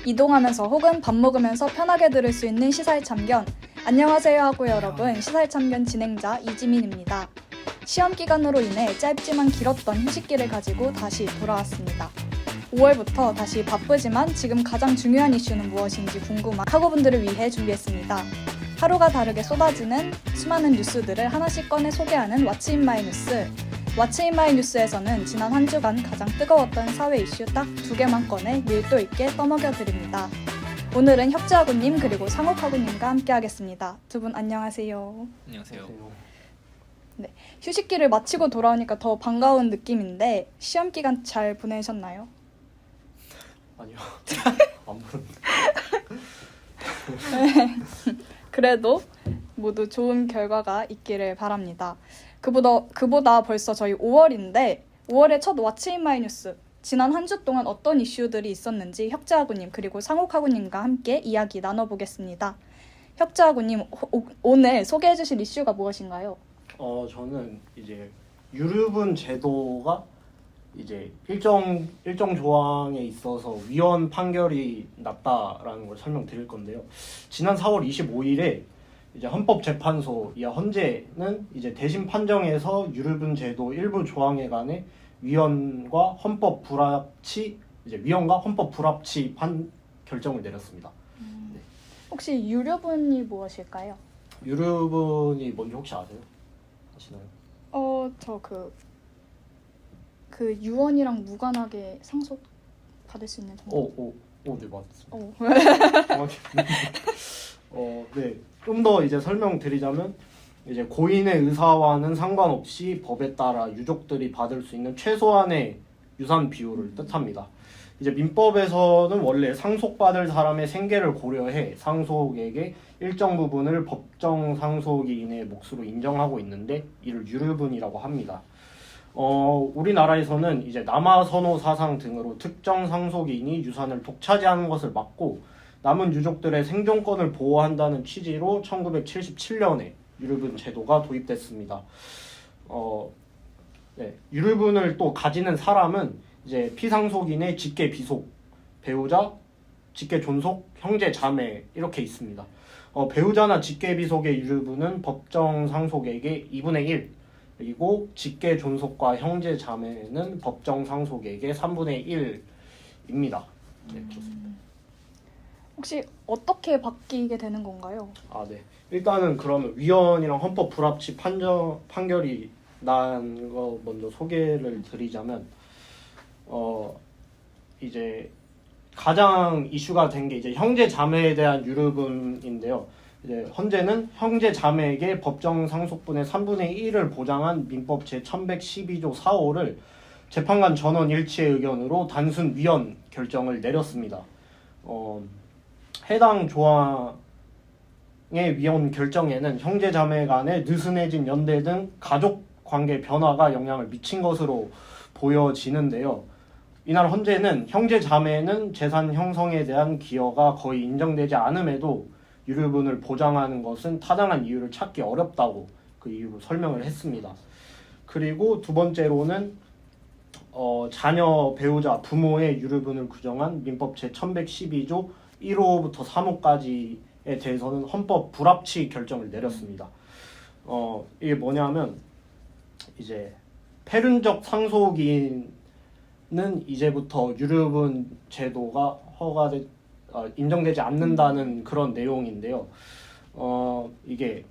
이동하면서 혹은 밥 먹으면서 편하게 들을 수 있는 시사의 참견. 안녕하세요 하고 여러분, 시사의 참견 진행자 이지민입니다. 시험 기간으로 인해 짧지만 길었던 휴식기를 가지고 다시 돌아왔습니다. 5월부터 다시 바쁘지만 지금 가장 중요한 이슈는 무엇인지 궁금한 학우분들을 위해 준비했습니다. 하루가 다르게 쏟아지는 수많은 뉴스들을 하나씩 꺼내 소개하는 왓츠 인 마이 뉴스. 왓츠 인 마이 뉴스에서는 지난 한 주간 가장 뜨거웠던 사회 이슈 딱 2개만 꺼내 밀도 있게 떠먹여드립니다. 오늘은 혁재하구님 그리고 상욱하구님과 함께 하겠습니다. 두 분 안녕하세요. 안녕하세요. 네, 휴식기를 마치고 돌아오니까 더 반가운 느낌인데 시험 기간 잘 보내셨나요? 아니요. 안 보는데. 그래도 모두 좋은 결과가 있기를 바랍니다. 그보다 벌써 저희 5월인데 5월의 첫 왓츠 인 마이 뉴스. 지난 한 주 동안 어떤 이슈들이 있었는지 혁재하구님 그리고 상욱하구님과 함께 이야기 나눠보겠습니다. 혁재하구님, 오늘 소개해 주실 이슈가 무엇인가요? 저는 이제 유류분 제도가 이제 일정 조항에 있어서 위헌 판결이 났다라는 걸 설명드릴 건데요. 지난 4월 25일에 이제 헌법재판소 이하 헌재는 이제 대신 판정에서 유류분 제도 일부 조항에 관해 위헌과 헌법 불합치 결정을 내렸습니다. 네. 혹시 유료분이 무엇일까요? 유류분이 뭔지 혹시 아세요? 아시나요? 저 그 유언이랑 무관하게 상속 받을 수 있는 정도. 네, 맞습니다. 정확히. 네. 좀 더 이제 설명드리자면 이제 고인의 의사와는 상관없이 법에 따라 유족들이 받을 수 있는 최소한의 유산 비율을 뜻합니다. 이제 민법에서는 원래 상속받을 사람의 생계를 고려해 상속액의 일정 부분을 법정 상속인의 몫으로 인정하고 있는데 이를 유류분이라고 합니다. 우리나라에서는 이제 남아선호 사상 등으로 특정 상속인이 유산을 독차지하는 것을 막고 남은 유족들의 생존권을 보호한다는 취지로 1977년에 유류분 제도가 도입됐습니다. 유류분을 또 가지는 사람은 이제 피상속인의 직계 비속, 배우자, 직계 존속, 형제 자매 이렇게 있습니다. 배우자나 직계 비속의 유류분은 법정 상속액의 2분의 1, 그리고 직계 존속과 형제 자매는 법정 상속액의 3분의 1입니다. 네, 좋습니다. 혹시 어떻게 바뀌게 되는 건가요? 네. 일단은 그러면 위헌이랑 헌법 불합치 판결이 난 거 먼저 소개를 드리자면 이제 가장 이슈가 된 게 이제 형제 자매에 대한 유류분인데요. 이제 헌재는 형제 자매에게 법정 상속분의 3분의 1을 보장한 민법 제1112조 4호를 재판관 전원 일치의 의견으로 단순 위헌 결정을 내렸습니다. 해당 조항의 위헌 결정에는 형제 자매 간의 느슨해진 연대 등 가족 관계 변화가 영향을 미친 것으로 보여지는데요. 이날 헌재는 형제 자매는 재산 형성에 대한 기여가 거의 인정되지 않음에도 유류분을 보장하는 것은 타당한 이유를 찾기 어렵다고 그 이유로 설명을 했습니다. 그리고 두 번째로는 자녀, 배우자, 부모의 유류분을 규정한 민법 제1112조 1호부터 3호까지에 대해서는 헌법 불합치 결정을 내렸습니다. 이게 뭐냐면 이제 폐륜적 상속인은 이제부터 유류분 제도가 인정되지 않는다는 그런 내용인데요. 이게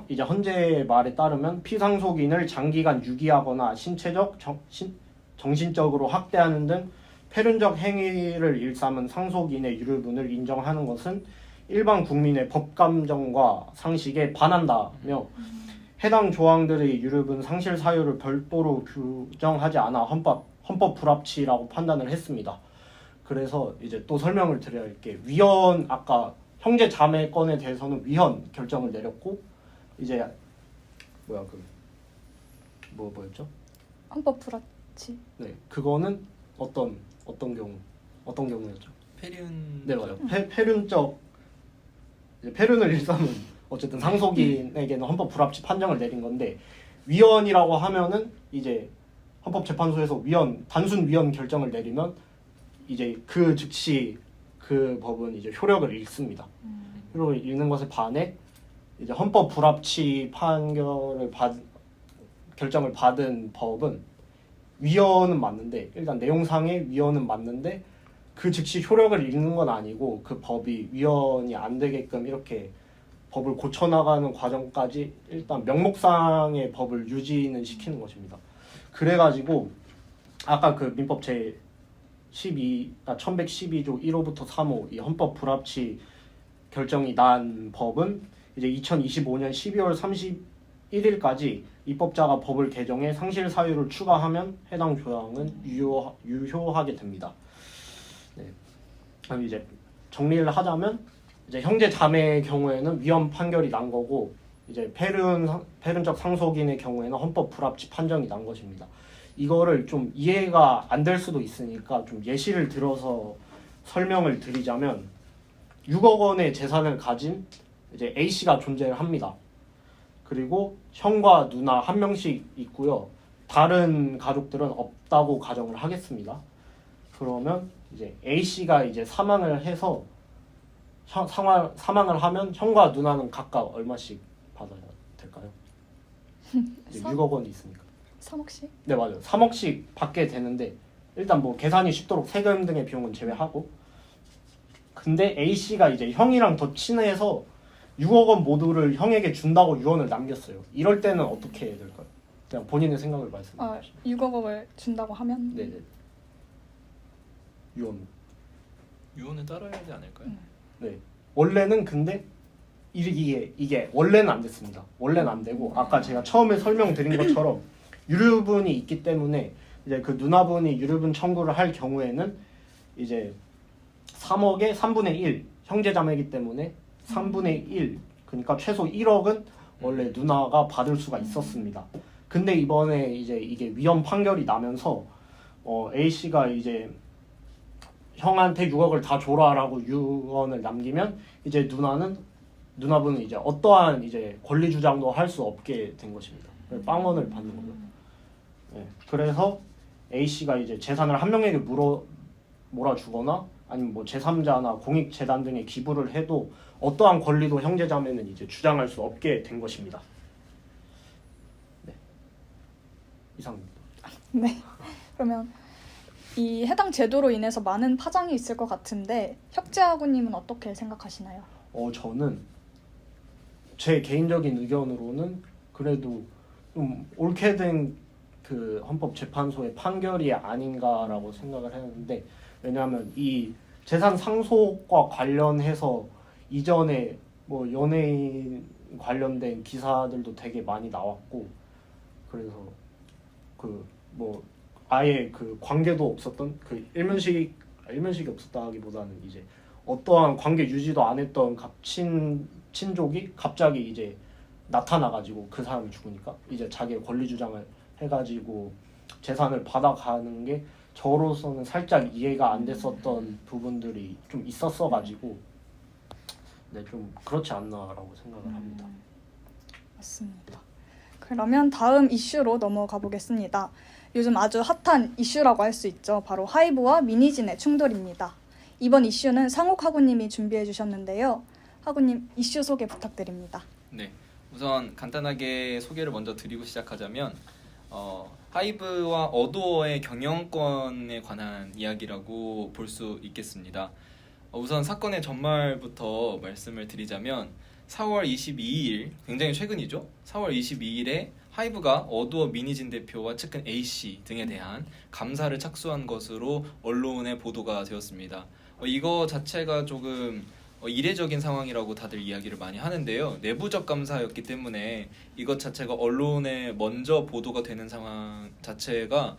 이제 헌재의 말에 따르면 피상속인을 장기간 유기하거나 신체적, 정신적으로 학대하는 등 폐륜적 행위를 일삼은 상속인의 유류분을 인정하는 것은 일반 국민의 법감정과 상식에 반한다며 해당 조항들의 유류분 상실 사유를 별도로 규정하지 않아 헌법 불합치라고 판단을 했습니다. 그래서 이제 또 설명을 드려야 할 게 위헌, 아까 형제 자매 건에 대해서는 위헌 결정을 내렸고 이제 뭐였죠? 헌법 불합치. 네, 그거는 어떤 경우였죠? 폐륜. 네, 맞아요. 폐륜을 일삼은 어쨌든 상속인에게는 헌법 불합치 판정을 내린 건데 위헌이라고 하면은 이제 헌법재판소에서 단순 위헌 결정을 내리면 이제 그 즉시 그 법은 이제 효력을 잃습니다. 효력을 잃는 것에 반해 이제 헌법 불합치 결정을 받은 법은 위헌은 맞는데, 일단 내용상의 위헌은 맞는데 그 즉시 효력을 잃는 건 아니고 그 법이 위헌이 안 되게끔 이렇게 법을 고쳐나가는 과정까지 일단 명목상의 법을 유지는 시키는 것입니다. 그래가지고 아까 그 민법 제 1112조 1호부터 3호 이 헌법 불합치 결정이 난 법은 이제 2025년 12월 31일까지 입법자가 법을 개정해 상실 사유를 추가하면 해당 조항은 유효하게 됩니다. 네. 그럼 이제 정리를 하자면 이제 형제 자매의 경우에는 위헌 판결이 난 거고, 이제 폐륜적 상속인의 경우에는 헌법 불합치 판정이 난 것입니다. 이거를 좀 이해가 안 될 수도 있으니까 좀 예시를 들어서 설명을 드리자면, 6억 원의 재산을 가진 이제 A 씨가 존재를 합니다. 그리고 형과 누나 한 명씩 있고요. 다른 가족들은 없다고 가정을 하겠습니다. 그러면 이제 A 씨가 이제 사망을 해서 사망을 하면 형과 누나는 각각 얼마씩 받아야 될까요? 이제 6억 원이 있으니까. 3억씩? 네, 맞아요. 3억씩 받게 되는데, 일단 뭐 계산이 쉽도록 세금 등의 비용은 제외하고, 근데 A 씨가 이제 형이랑 더 친해서 6억 원 모두를 형에게 준다고 유언을 남겼어요. 이럴 때는 어떻게 해야 될까요? 그냥 본인의 생각을 말씀해 주시죠. 6억 원을 준다고 하면? 네네. 유언을 따라야 하지 않을까요? 네. 원래는 근데 이게 원래는 안 됐습니다. 원래는 안 되고, 아까 제가 처음에 설명드린 것처럼 유류분이 있기 때문에 이제 그 누나분이 유류분 청구를 할 경우에는 이제 3억의 3분의 1, 형제자매이기 때문에 3분의 1, 그러니까 최소 1억은 원래 누나가 받을 수가 있었습니다. 근데 이번에 이제 이게 위헌 판결이 나면서 A 씨가 이제 형한테 6억을 다 줘라라고 유언을 남기면 이제 누나분은 이제 어떠한 이제 권리 주장도 할 수 없게 된 것입니다. 빵원을 받는 거죠. 네, 그래서 A 씨가 이제 재산을 한 명에게 몰아주거나 아니면 뭐 제3자나 공익재단 등에 기부를 해도 어떠한 권리도 형제자매는 이제 주장할 수 없게 된 것입니다. 네, 이상입니다. 네. 그러면 이 해당 제도로 인해서 많은 파장이 있을 것 같은데 혁재하구님은 어떻게 생각하시나요? 저는 제 개인적인 의견으로는 그래도 좀 옳게 된 그 헌법재판소의 판결이 아닌가라고 생각을 했는데, 왜냐하면 이 재산 상속과 관련해서 이전에 뭐 연예인 관련된 기사들도 되게 많이 나왔고, 그래서 그 뭐 아예 그 관계도 없었던 그 일면식이 없었다기보다는 이제 어떠한 관계 유지도 안 했던 친족이 갑자기 이제 나타나가지고 그 사람이 죽으니까 이제 자기의 권리 주장을 해가지고 재산을 받아가는 게 저로서는 살짝 이해가 안 됐었던 부분들이 좀 있었어가지고 네, 좀 그렇지 않나라고 생각을 합니다. 맞습니다. 그러면 다음 이슈로 넘어가 보겠습니다. 요즘 아주 핫한 이슈라고 할 수 있죠. 바로 하이브와 미니진의 충돌입니다. 이번 이슈는 상욱 하구님이 준비해 주셨는데요. 하구님, 이슈 소개 부탁드립니다. 네, 우선 간단하게 소개를 먼저 드리고 시작하자면 하이브와 어도어의 경영권에 관한 이야기라고 볼 수 있겠습니다. 우선 사건의 전말부터 말씀을 드리자면 4월 22일, 굉장히 최근이죠. 4월 22일에 하이브가 어도어 미니진 대표와 측근 A씨 등에 대한 감사를 착수한 것으로 언론에 보도가 되었습니다. 이거 자체가 조금 이례적인 상황이라고 다들 이야기를 많이 하는데요. 내부적 감사였기 때문에 이것 자체가 언론에 먼저 보도가 되는 상황 자체가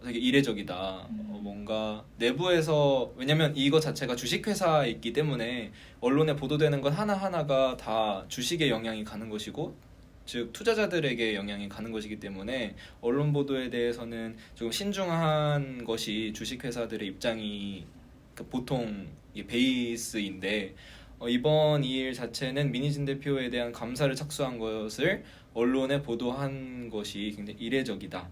되게 이례적이다. 뭔가 내부에서, 왜냐면 이거 자체가 주식회사이기 때문에 언론에 보도되는 것 하나하나가 다 주식에 영향이 가는 것이고, 즉 투자자들에게 영향이 가는 것이기 때문에 언론 보도에 대해서는 조금 신중한 것이 주식회사들의 입장이 보통 베이스인데, 이번 이 일 자체는 미니진 대표에 대한 감사를 착수한 것을 언론에 보도한 것이 굉장히 이례적이다.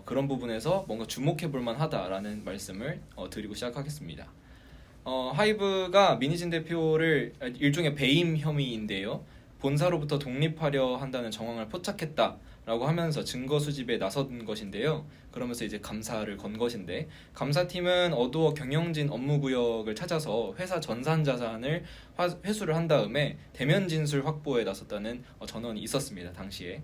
그런 부분에서 뭔가 주목해 볼 만하다라는 말씀을 드리고 시작하겠습니다. 하이브가 민희진 대표를 일종의 배임 혐의인데요. 본사로부터 독립하려 한다는 정황을 포착했다라고 하면서 증거 수집에 나선 것인데요. 그러면서 이제 감사를 건 것인데, 감사팀은 어두어 경영진 업무구역을 찾아서 회사 전산 자산을 회수를 한 다음에 대면 진술 확보에 나섰다는 전언이 있었습니다. 당시에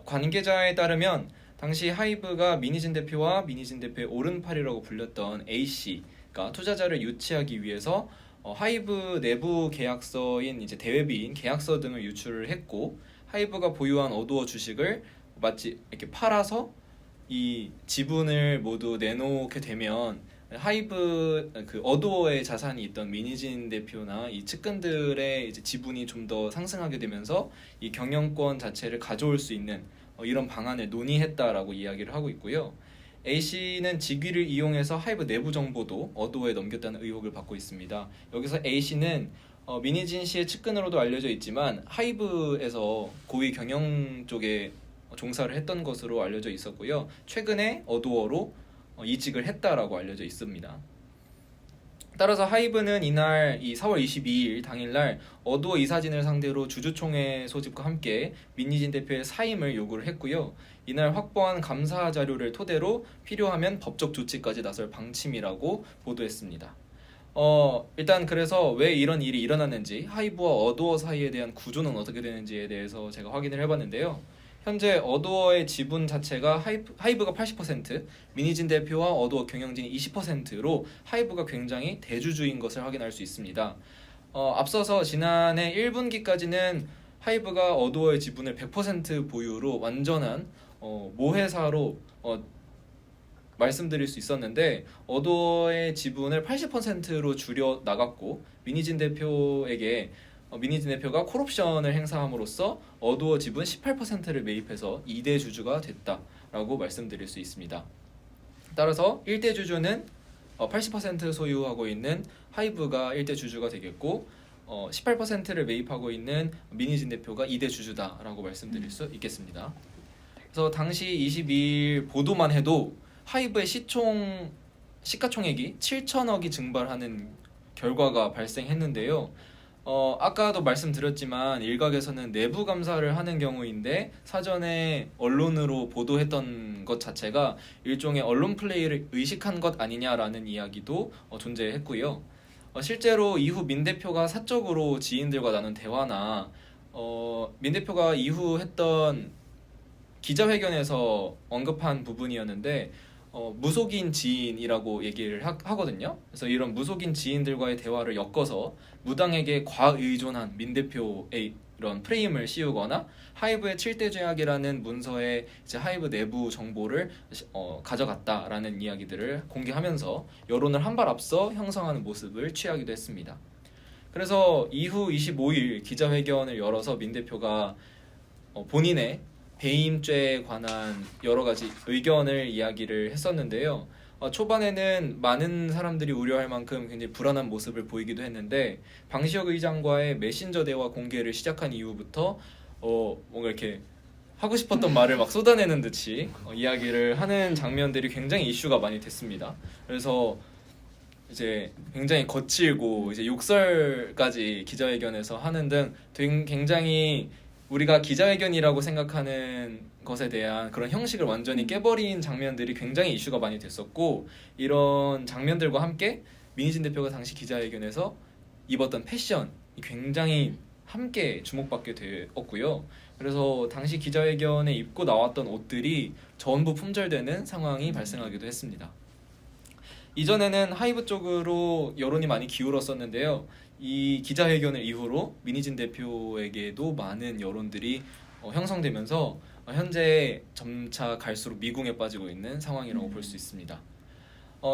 관계자에 따르면 당시 하이브가 민희진 대표와 민희진 대표의 오른팔이라고 불렸던 A씨가 투자자를 유치하기 위해서 하이브 내부 계약서인 이제 대외비인 계약서 등을 유출을 했고, 하이브가 보유한 어두어 주식을 마치 이렇게 팔아서 이 지분을 모두 내놓게 되면 하이브 그 어두어의 자산이 있던 민희진 대표나 이 측근들의 이제 지분이 좀 더 상승하게 되면서 이 경영권 자체를 가져올 수 있는 이런 방안을 논의했다라고 이야기를 하고 있고요. A씨는 직위를 이용해서 하이브 내부 정보도 어두어에 넘겼다는 의혹을 받고 있습니다. 여기서 A씨는 민희진 씨의 측근으로도 알려져 있지만 하이브에서 고위 경영 쪽에 종사를 했던 것으로 알려져 있었고요. 최근에 어두어로 이직을 했다라고 알려져 있습니다. 따라서 하이브는 이날 이 4월 22일 당일날 어두어 이사진을 상대로 주주총회 소집과 함께 민희진 대표의 사임을 요구를 했고요. 이날 확보한 감사 자료를 토대로 필요하면 법적 조치까지 나설 방침이라고 보도했습니다. 일단 그래서 왜 이런 일이 일어났는지, 하이브와 어두어 사이에 대한 구조는 어떻게 되는지에 대해서 제가 확인을 해봤는데요. 현재 어두어의 지분 자체가 하이브가 80%, 민희진 대표와 어두어 경영진이 20%로 하이브가 굉장히 대주주인 것을 확인할 수 있습니다. 앞서서 지난해 1분기까지는 하이브가 어두어의 지분을 100% 보유로 완전한 모회사로 말씀드릴 수 있었는데, 어두어의 지분을 80%로 줄여 나갔고, 민희진 대표가 콜옵션을 행사함으로써 어두어 지분 18%를 매입해서 2대 주주가 됐다라고 말씀드릴 수 있습니다. 따라서 1대 주주는 80% 소유하고 있는 하이브가 1대 주주가 되겠고, 18%를 매입하고 있는 민희진 대표가 2대 주주다라고 말씀드릴 수 있겠습니다. 그래서 당시 22일 보도만 해도 하이브의 시가총액이 7천억이 증발하는 결과가 발생했는데요. 아까도 말씀드렸지만 일각에서는 내부 감사를 하는 경우인데 사전에 언론으로 보도했던 것 자체가 일종의 언론 플레이를 의식한 것 아니냐라는 이야기도 존재했고요. 실제로 이후 민 대표가 사적으로 지인들과 나눈 대화나 민 대표가 이후 했던 기자회견에서 언급한 부분이었는데, 무속인 지인이라고 얘기를 하거든요. 그래서 이런 무속인 지인들과의 대화를 엮어서 무당에게 과의존한 민 대표의 이런 프레임을 씌우거나 하이브의 7대 죄악이라는 문서에 이제 하이브 내부 정보를 가져갔다라는 이야기들을 공개하면서 여론을 한 발 앞서 형성하는 모습을 취하기도 했습니다. 그래서 이후 25일 기자회견을 열어서 민 대표가 본인의 배임죄에 관한 여러 가지 의견을 이야기를 했었는데요. 초반에는 많은 사람들이 우려할 만큼 굉장히 불안한 모습을 보이기도 했는데, 방시혁 의장과의 메신저 대화 공개를 시작한 이후부터 뭔가 이렇게 하고 싶었던 말을 막 쏟아내는 듯이 이야기를 하는 장면들이 굉장히 이슈가 많이 됐습니다. 그래서 이제 굉장히 거칠고 이제 욕설까지 기자회견에서 하는 등 굉장히 우리가 기자회견이라고 생각하는 것에 대한 그런 형식을 완전히 깨버린 장면들이 굉장히 이슈가 많이 됐었고, 이런 장면들과 함께 민희진 대표가 당시 기자회견에서 입었던 패션이 굉장히 함께 주목받게 되었고요. 그래서 당시 기자회견에 입고 나왔던 옷들이 전부 품절되는 상황이 발생하기도 했습니다. 이전에는 하이브 쪽으로 여론이 많이 기울었었는데요. 이 기자회견을 이후로 민희진 대표에게도 많은 여론들이 형성되면서 현재 점차 갈수록 미궁에 빠지고 있는 상황이라고 볼 수 있습니다.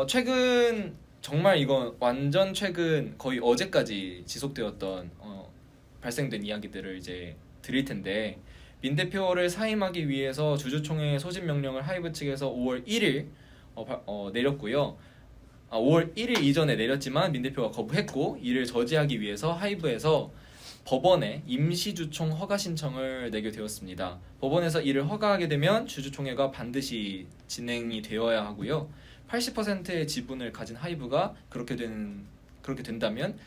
최근 정말 이건 완전 최근 거의 어제까지 지속되었던 발생된 이야기들을 이제 드릴 텐데, 민 대표를 사임하기 위해서 주주총회 소집 명령을 하이브 측에서 5월 1일 내렸고요. 5월 1일 이전에 내렸지만 민 대표가 거부했고, 이를 저지하기 위해서 하이브에서 법원에 임시주총 허가 신청을 내게 되었습니다. 법원에서 이를 허가하게 되면 주주총회가 반드시 진행이 되어야 하고요. 80%의 지분을 가진 하이브가 그렇게 되는 그렇게 된다면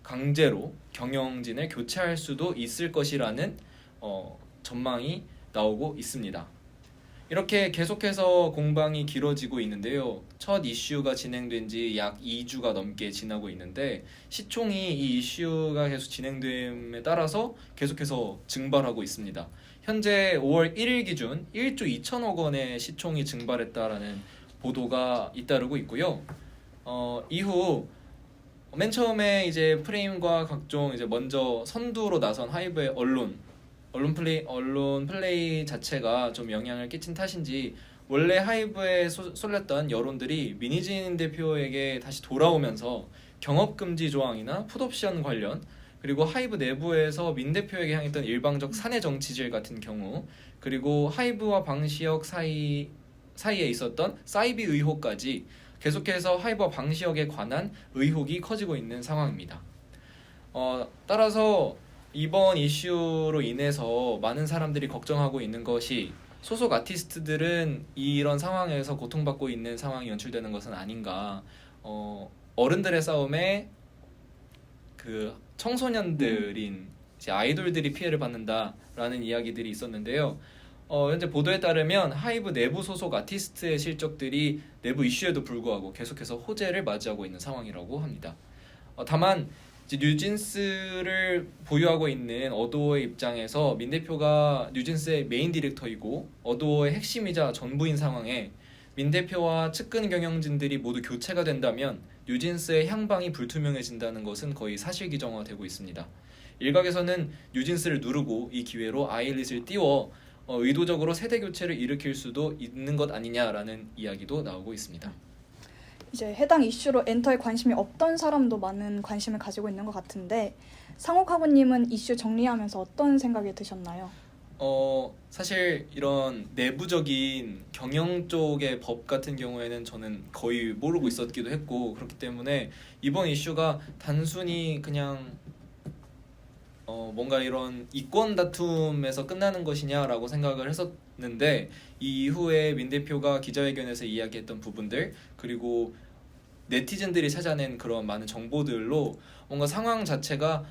강제로 경영진을 교체할 수도 있을 것이라는 전망이 나오고 있습니다. 이렇게 계속해서 공방이 길어지고 있는데요. 첫 이슈가 진행된 지 약 2주가 넘게 지나고 있는데 시총이 이 이슈가 계속 진행됨에 따라서 계속해서 증발하고 있습니다. 현재 5월 1일 기준 1조 2천억 원의 시총이 증발했다라는 보도가 잇따르고 있고요. 이후 맨 처음에 이제 프레임과 각종 이제 먼저 선두로 나선 하이브의 언론 플레이 자체가 좀 영향을 끼친 탓인지 원래 하이브에 쏠렸던 여론들이 민희진 대표에게 다시 돌아오면서 경업금지 조항이나 풋옵션 관련 그리고 하이브 내부에서 민 대표에게 향했던 일방적 사내 정치질 같은 경우 그리고 하이브와 방시혁 사이에 있었던 사이비 의혹까지 계속해서 하이브와 방시혁에 관한 의혹이 커지고 있는 상황입니다. 따라서 이번 이슈로 인해서 많은 사람들이 걱정하고 있는 것이 소속 아티스트들은 이런 상황에서 고통받고 있는 상황이 연출되는 것은 아닌가. 어른들의 싸움에 그 청소년들인 이제 아이돌들이 피해를 받는다라는 이야기들이 있었는데요. 현재 보도에 따르면 하이브 내부 소속 아티스트의 실적들이 내부 이슈에도 불구하고 계속해서 호재를 맞이하고 있는 상황이라고 합니다. 다만 이제 뉴진스를 보유하고 있는 어도어의 입장에서 민 대표가 뉴진스의 메인 디렉터이고 어도어의 핵심이자 전부인 상황에 민 대표와 측근 경영진들이 모두 교체가 된다면 뉴진스의 향방이 불투명해진다는 것은 거의 사실기정화되고 있습니다. 일각에서는 뉴진스를 누르고 이 기회로 아일릿을 띄워 의도적으로 세대 교체를 일으킬 수도 있는 것 아니냐라는 이야기도 나오고 있습니다. 이제 해당 이슈로 엔터에 관심이 없던 사람도 많은 관심을 가지고 있는 것 같은데 상욱하구님은 이슈 정리하면서 어떤 생각이 드셨나요? 사실 이런 내부적인 경영 쪽의 법 같은 경우에는 저는 거의 모르고 있었기도 했고 그렇기 때문에 이번 이슈가 단순히 그냥 뭔가 이런 이권 다툼에서 끝나는 것이냐라고 생각을 했었는데 이후에 민 대표가 기자회견에서 이야기했던 부분들 그리고 네티즌들이 찾아낸 그런 많은 정보들로 뭔가 상황 자체가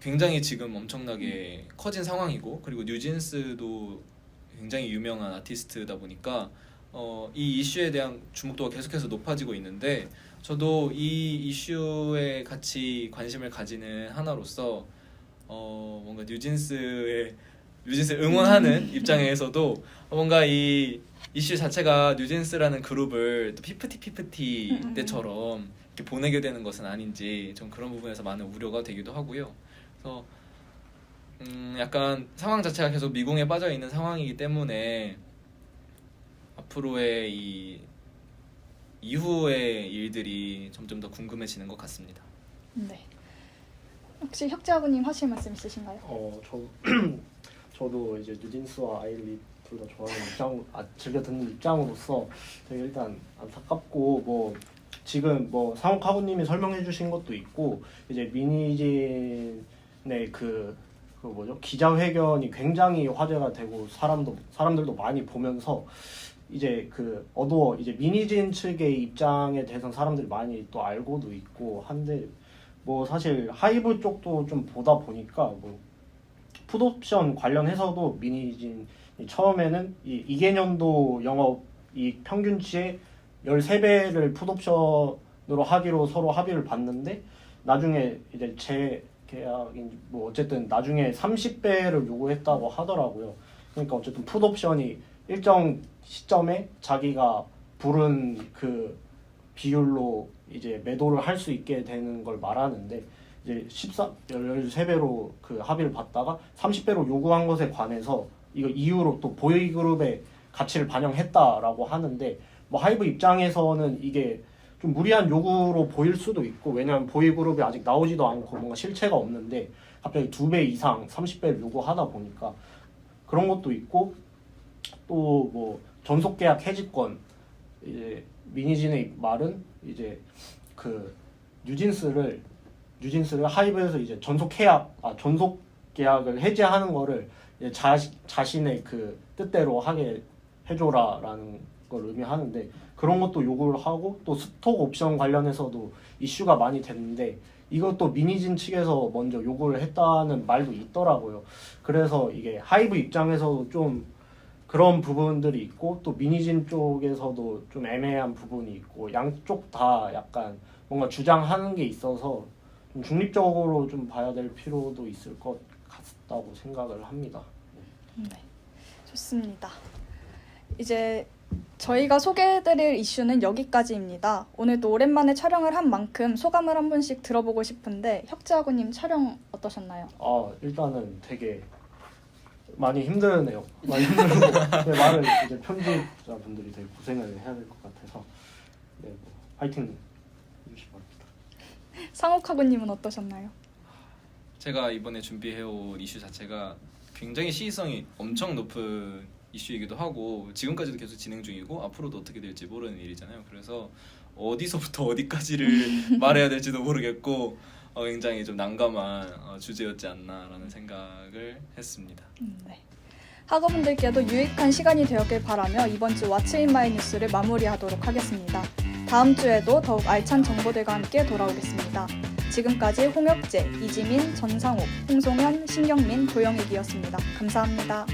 굉장히 지금 엄청나게 커진 상황이고 그리고 뉴진스도 굉장히 유명한 아티스트다 보니까 이 이슈에 대한 주목도가 계속해서 높아지고 있는데 저도 이 이슈에 같이 관심을 가지는 하나로서 뭔가 뉴진스를 응원하는 입장에서도 뭔가 이 이슈 자체가 뉴진스라는 그룹을 또 피프티 때처럼 이렇게 보내게 되는 것은 아닌지 좀 그런 부분에서 많은 우려가 되기도 하고요. 그래서 약간 상황 자체가 계속 미궁에 빠져 있는 상황이기 때문에 앞으로의 이 이후의 일들이 점점 더 궁금해지는 것 같습니다. 네. 혹시 혁재하구님 하실 말씀 있으신가요? 저도 이제 뉴진스와 아일릿 둘 다 좋아하는 즐겨 듣는 입장으로서 되게 일단 안타깝고 뭐 지금 뭐 상욱하구님이 설명해주신 것도 있고 이제 민희진의 그 뭐죠 기자회견이 굉장히 화제가 되고 사람들도 많이 보면서 이제 그 어두워 이제 민희진 측의 입장에 대해서는 사람들이 많이 또 알고도 있고 한데 뭐 사실 하이브 쪽도 좀 보다 보니까 뭐 풋옵션 관련해서도 민희진이 처음에는 이 2개년도 영업이익 평균치의 13배를 풋옵션으로 하기로 서로 합의를 봤는데 나중에 이제 재계약인 뭐 어쨌든 나중에 30배를 요구했다고 하더라고요. 그러니까 어쨌든 풋옵션이 일정 시점에 자기가 부른 그 비율로 이제 매도를 할 수 있게 되는 걸 말하는데 이제 13배로 그 합의를 받다가 30배로 요구한 것에 관해서 이거 이후로 또 보이그룹의 가치를 반영했다라고 하는데 뭐 하이브 입장에서는 이게 좀 무리한 요구로 보일 수도 있고 왜냐하면 보이그룹이 아직 나오지도 않고 뭔가 실체가 없는데 갑자기 2배 이상 30배를 요구하다 보니까 그런 것도 있고 또 뭐 전속계약 해지권 이제 민희진의 말은 이제 그 뉴진스를 하이브에서 이제 전속 계약을 해지하는 거를 이제 자신의 그 뜻대로 하게 해줘라라는 걸 의미하는데 그런 것도 요구를 하고 또 스톡 옵션 관련해서도 이슈가 많이 됐는데 이것도 미니진 측에서 먼저 요구를 했다는 말도 있더라고요. 그래서 이게 하이브 입장에서도 좀 그런 부분들이 있고 또 미니진 쪽에서도 좀 애매한 부분이 있고 양쪽 다 약간 뭔가 주장하는 게 있어서 좀 중립적으로 좀 봐야 될 필요도 있을 것 같다고 생각을 합니다. 네, 좋습니다. 이제 저희가 소개해드릴 이슈는 여기까지입니다. 오늘도 오랜만에 촬영을 한 만큼 소감을 한 분씩 들어보고 싶은데 혁재하고님 촬영 어떠셨나요? 일단은 되게 많이 힘드네요. 많이 힘들고 제 말을 이제 편집자분들이 되게 고생을 해야 될 것 같아서 네, 뭐, 파이팅 해주시기 바랍니다. 상욱하고님은 어떠셨나요? 제가 이번에 준비해온 이슈 자체가 굉장히 시의성이 엄청 높은 이슈이기도 하고 지금까지도 계속 진행 중이고 앞으로도 어떻게 될지 모르는 일이잖아요. 그래서 어디서부터 어디까지를 말해야 될지도 모르겠고 굉장히 좀 난감한 주제였지 않나라는 생각을 했습니다. 네. 학우분들께도 유익한 시간이 되었길 바라며 이번 주 왓츠 인 마이 뉴스를 마무리하도록 하겠습니다. 다음 주에도 더욱 알찬 정보들과 함께 돌아오겠습니다. 지금까지 홍혁재, 이지민, 전상욱, 홍송현, 신경민, 도영익이었습니다. 감사합니다.